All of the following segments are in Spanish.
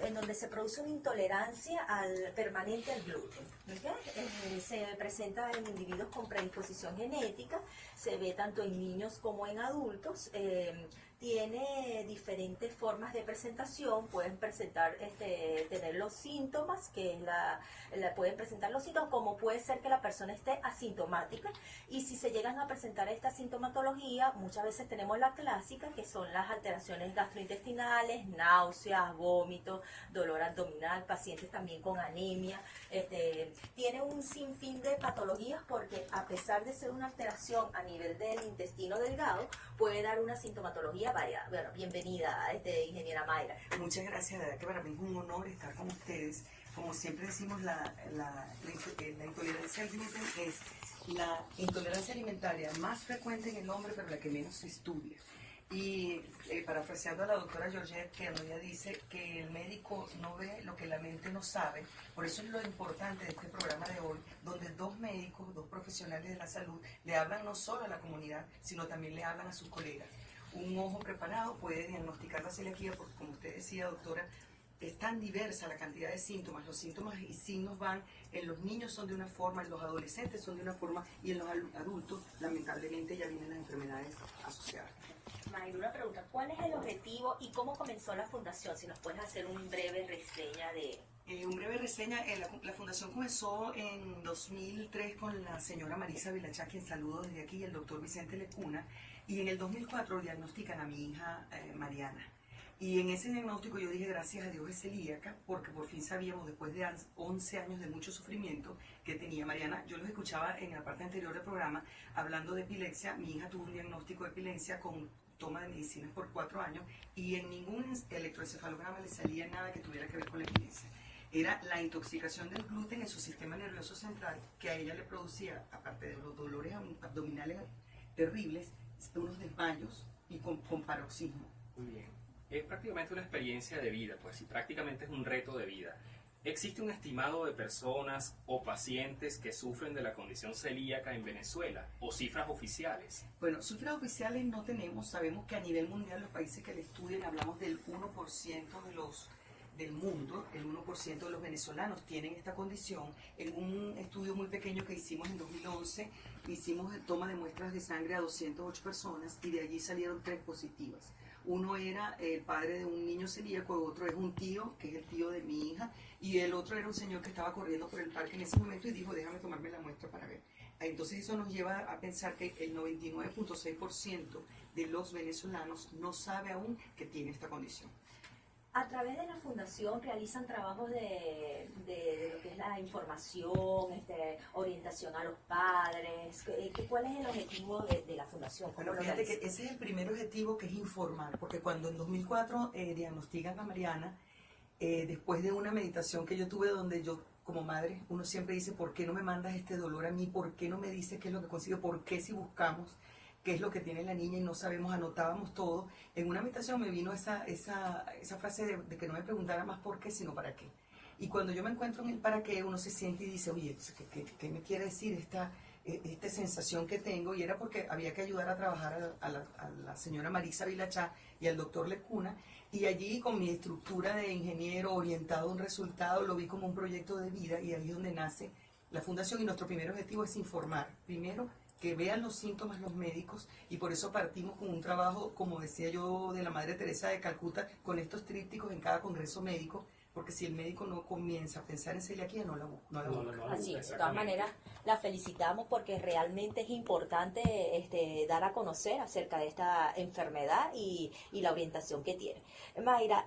en donde se produce una intolerancia permanente al gluten. ¿Okay? Se presenta en individuos con predisposición genética, se ve tanto en niños como en adultos. Tiene diferentes formas de presentación, pueden presentar, tener los síntomas, que es pueden presentar los síntomas, como puede ser que la persona esté asintomática, y si se llegan a presentar esta sintomatología, muchas veces tenemos la clásica, que son las alteraciones gastrointestinales, náuseas, vómitos, dolor abdominal, pacientes también con anemia. Tiene un sinfín de patologías porque a pesar de ser una alteración a nivel del intestino delgado, puede dar una sintomatología variada. Bueno, bienvenida, ingeniera Mayra. Muchas gracias, de verdad que para mí es un honor estar con ustedes. Como siempre decimos, la intolerancia al gluten es la intolerancia alimentaria más frecuente en el hombre, pero la que menos se estudia. Y parafraseando a la doctora Georgette, que ella dice que el médico no ve lo que la mente no sabe. Por eso es lo importante de este programa de hoy, donde dos médicos, dos profesionales de la salud, le hablan no solo a la comunidad, sino también le hablan a sus colegas. Un ojo preparado puede diagnosticar la celiaquía, porque como usted decía, doctora, es tan diversa la cantidad de síntomas. Los síntomas y signos van, en los niños son de una forma, en los adolescentes son de una forma, y en los adultos, lamentablemente, ya vienen las enfermedades asociadas. Mayra, una pregunta, ¿cuál es el objetivo y cómo comenzó la fundación? Si nos puedes hacer una breve reseña de... Un breve reseña, la fundación comenzó en 2003 con la señora Marisa Vilachá, quien saludo desde aquí, y el doctor Vicente Lecuna, y en el 2004 diagnostican a mi hija Mariana. Y en ese diagnóstico yo dije, gracias a Dios es celíaca, porque por fin sabíamos, después de 11 años de mucho sufrimiento que tenía Mariana. Yo los escuchaba en la parte anterior del programa hablando de epilepsia. Mi hija tuvo un diagnóstico de epilepsia con toma de medicinas por 4 años, y en ningún electroencefalograma le salía nada que tuviera que ver con la epilepsia. Era la intoxicación del gluten en su sistema nervioso central, que a ella le producía, aparte de los dolores abdominales terribles, unos desmayos y con paroxismo. Muy bien. Es prácticamente una experiencia de vida, pues, y prácticamente es un reto de vida. ¿Existe un estimado de personas o pacientes que sufren de la condición celíaca en Venezuela, o cifras oficiales? Bueno, cifras oficiales no tenemos. Sabemos que a nivel mundial, los países que le estudian, hablamos del 1% del mundo, el 1% de los venezolanos tienen esta condición. En un estudio muy pequeño que hicimos en 2011, hicimos toma de muestras de sangre a 208 personas, y de allí salieron 3 positivas. Uno era el padre de un niño celíaco, otro es un tío, que es el tío de mi hija, y el otro era un señor que estaba corriendo por el parque en ese momento y dijo, déjame tomarme la muestra para ver. Entonces eso nos lleva a pensar que el 99.6% de los venezolanos no sabe aún que tiene esta condición. A través de la fundación realizan trabajos de lo que es la información, orientación a los padres. ¿Cuál es el objetivo de la fundación? Bueno, fíjate que ese es el primer objetivo, que es informar, porque cuando en 2004 diagnostican a Mariana, después de una meditación que yo tuve, donde yo como madre, uno siempre dice, ¿por qué no me mandas este dolor a mí? ¿Por qué no me dices qué es lo que consigo? ¿Por qué si buscamos qué es lo que tiene la niña y no sabemos, anotábamos todo? En una meditación me vino esa frase de que no me preguntara más por qué, sino para qué. Y cuando yo me encuentro en el para qué, uno se siente y dice, oye, ¿qué me quiere decir esta sensación que tengo? Y era porque había que ayudar a trabajar a la señora Marisa Vilachá y al doctor Lecuna, y allí con mi estructura de ingeniero orientado a un resultado, lo vi como un proyecto de vida, y ahí es donde nace la fundación. Y nuestro primer objetivo es informar, primero, que vean los síntomas los médicos, y por eso partimos con un trabajo, como decía yo, de la Madre Teresa de Calcuta, con estos trípticos en cada congreso médico, porque si el médico no comienza a pensar en celiaquía, no la busca. Así es, de todas maneras la felicitamos porque realmente es importante dar a conocer acerca de esta enfermedad y la orientación que tiene. Mayra,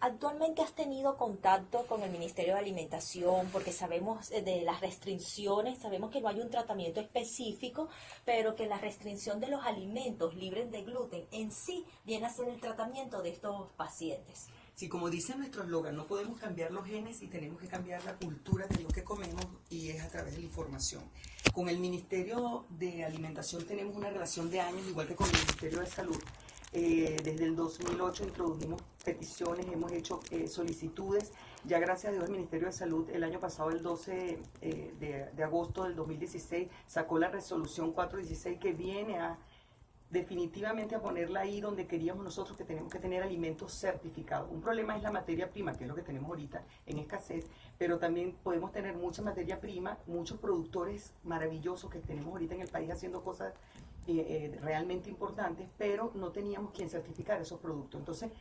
¿actualmente has tenido contacto con el Ministerio de Alimentación? Porque sabemos de las restricciones, sabemos que no hay un tratamiento específico, pero que la restricción de los alimentos libres de gluten en sí viene a ser el tratamiento de estos pacientes. Sí, como dice nuestro eslogan, no podemos cambiar los genes y tenemos que cambiar la cultura de lo que comemos, y es a través de la información. Con el Ministerio de Alimentación tenemos una relación de años, igual que con el Ministerio de Salud. Desde el 2008 introdujimos peticiones, hemos hecho solicitudes. Ya gracias a Dios el Ministerio de Salud el año pasado, el 12 de agosto del 2016, sacó la resolución 416, que viene a definitivamente a ponerla ahí donde queríamos nosotros, que tenemos que tener alimentos certificados. Un problema es la materia prima, que es lo que tenemos ahorita en escasez, pero también podemos tener mucha materia prima, muchos productores maravillosos que tenemos ahorita en el país haciendo cosas realmente importantes, pero no teníamos quien certificar esos productos. Entonces,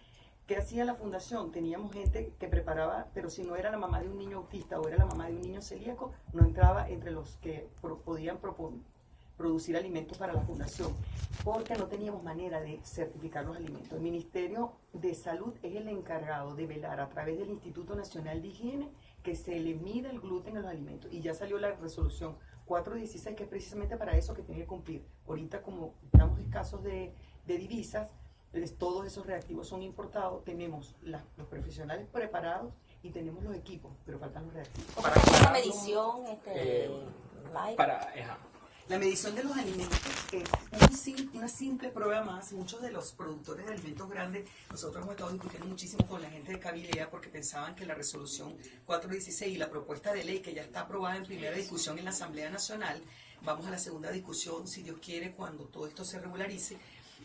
¿qué hacía la fundación? Teníamos gente que preparaba, pero si no era la mamá de un niño autista o era la mamá de un niño celíaco, no entraba entre los que podían producir alimentos para la fundación, porque no teníamos manera de certificar los alimentos. El Ministerio de Salud es el encargado de velar a través del Instituto Nacional de Higiene que se le mida el gluten en los alimentos. Y ya salió la resolución 416, que es precisamente para eso que tiene que cumplir. Ahorita, como estamos escasos de divisas, todos esos reactivos son importados, tenemos los profesionales preparados y tenemos los equipos, pero faltan los reactivos. Para Esa medición, Mayra. La medición de los alimentos es una simple prueba más. Muchos de los productores de alimentos grandes, nosotros hemos estado discutiendo muchísimo con la gente de Cabilea porque pensaban que la resolución 416 y la propuesta de ley que ya está aprobada en primera discusión en la Asamblea Nacional, vamos a la segunda discusión, si Dios quiere, cuando todo esto se regularice,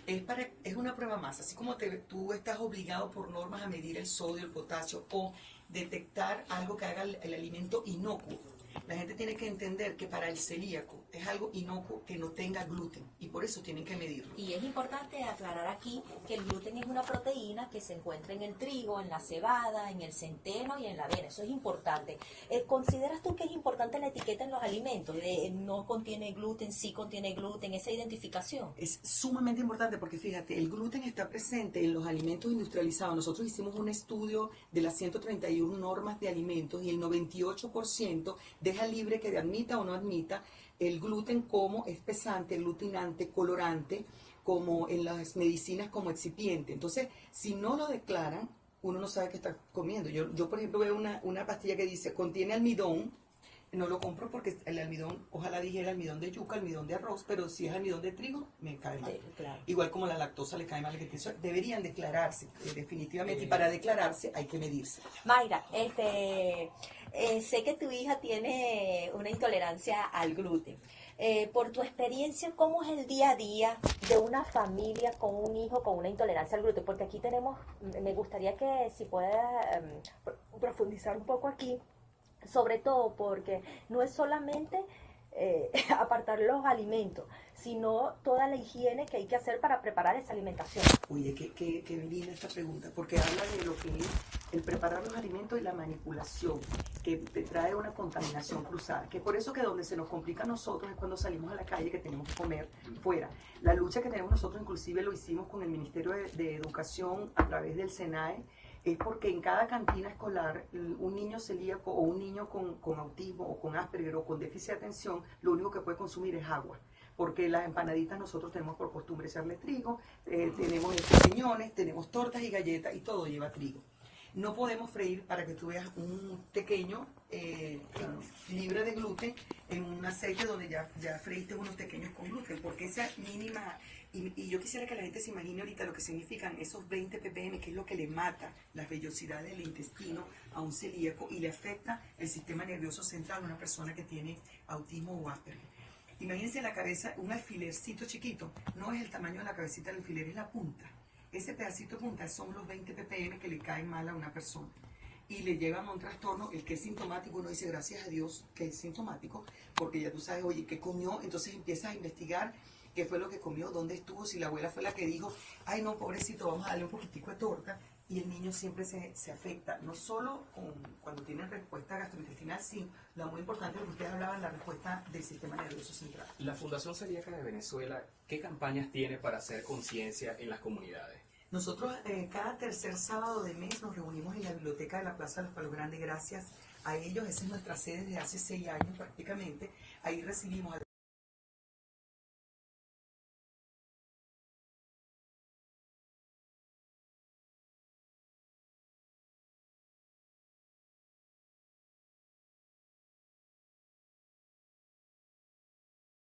es una prueba más. Así como tú estás obligado por normas a medir el sodio, el potasio o detectar algo que haga el alimento inocuo. La gente tiene que entender que para el celíaco es algo inocuo que no tenga gluten y por eso tienen que medirlo. Y es importante aclarar aquí que el gluten es una proteína que se encuentra en el trigo, en la cebada, en el centeno y en la avena. Eso es importante. ¿Consideras tú que es importante la etiqueta en los alimentos? No contiene gluten, sí contiene gluten, esa identificación. Es sumamente importante porque fíjate, el gluten está presente en los alimentos industrializados. Nosotros hicimos un estudio de las 131 normas de alimentos y el 98% deja libre que admita o no admita el gluten como espesante, glutinante, colorante, como en las medicinas como excipiente. Entonces, si no lo declaran, uno no sabe qué está comiendo. Yo por ejemplo, veo una pastilla que dice, contiene almidón, no lo compro porque el almidón, ojalá dijera almidón de yuca, almidón de arroz, pero si es almidón de trigo, me cae mal. Sí, claro. Igual como la lactosa le cae mal. Deberían declararse, definitivamente, y para declararse hay que medirse. Mayra, sé que tu hija tiene una intolerancia al gluten. Por tu experiencia, ¿cómo es el día a día de una familia con un hijo con una intolerancia al gluten? Porque aquí me gustaría que si pueda profundizar un poco aquí, sobre todo porque no es solamente apartar los alimentos, sino toda la higiene que hay que hacer para preparar esa alimentación. Oye, qué linda esta pregunta, porque habla de lo que es el preparar los alimentos y la manipulación, que te trae una contaminación cruzada, que por eso que donde se nos complica a nosotros es cuando salimos a la calle, que tenemos que comer fuera. La lucha que tenemos nosotros, inclusive lo hicimos con el Ministerio de Educación a través del SENAE, es porque en cada cantina escolar un niño celíaco o un niño con autismo o con Asperger o con déficit de atención, lo único que puede consumir es agua. Porque las empanaditas nosotros tenemos por costumbre echarle trigo, tenemos piñones, tenemos tortas y galletas y todo lleva trigo. No podemos freír, para que tú veas, un pequeño libre de gluten en un aceite donde ya freíste unos pequeños con gluten, porque esa mínima, y yo quisiera que la gente se imagine ahorita lo que significan esos 20 ppm, que es lo que le mata las vellosidades del intestino a un celíaco y le afecta el sistema nervioso central a una persona que tiene autismo o Asperger. Imagínense la cabeza, un alfilercito chiquito, no es el tamaño de la cabecita del alfiler, es la punta. Ese pedacito de punta son los 20 ppm que le caen mal a una persona y le llevan a un trastorno. El que es sintomático, uno dice gracias a Dios que es sintomático, porque ya tú sabes, oye, ¿qué comió? Entonces empiezas a investigar qué fue lo que comió, dónde estuvo, si la abuela fue la que dijo, ay no, pobrecito, vamos a darle un poquitico de torta. Y el niño siempre se afecta, no solo cuando tienen respuesta gastrointestinal, sino lo muy importante, lo que ustedes hablaban, la respuesta del sistema nervioso central. La Fundación Celíaca de Venezuela, ¿qué campañas tiene para hacer conciencia en las comunidades? Nosotros cada tercer sábado de mes nos reunimos en la biblioteca de la Plaza de los Palos Grandes, gracias a ellos. Esa es nuestra sede desde hace 6 años prácticamente. Ahí recibimos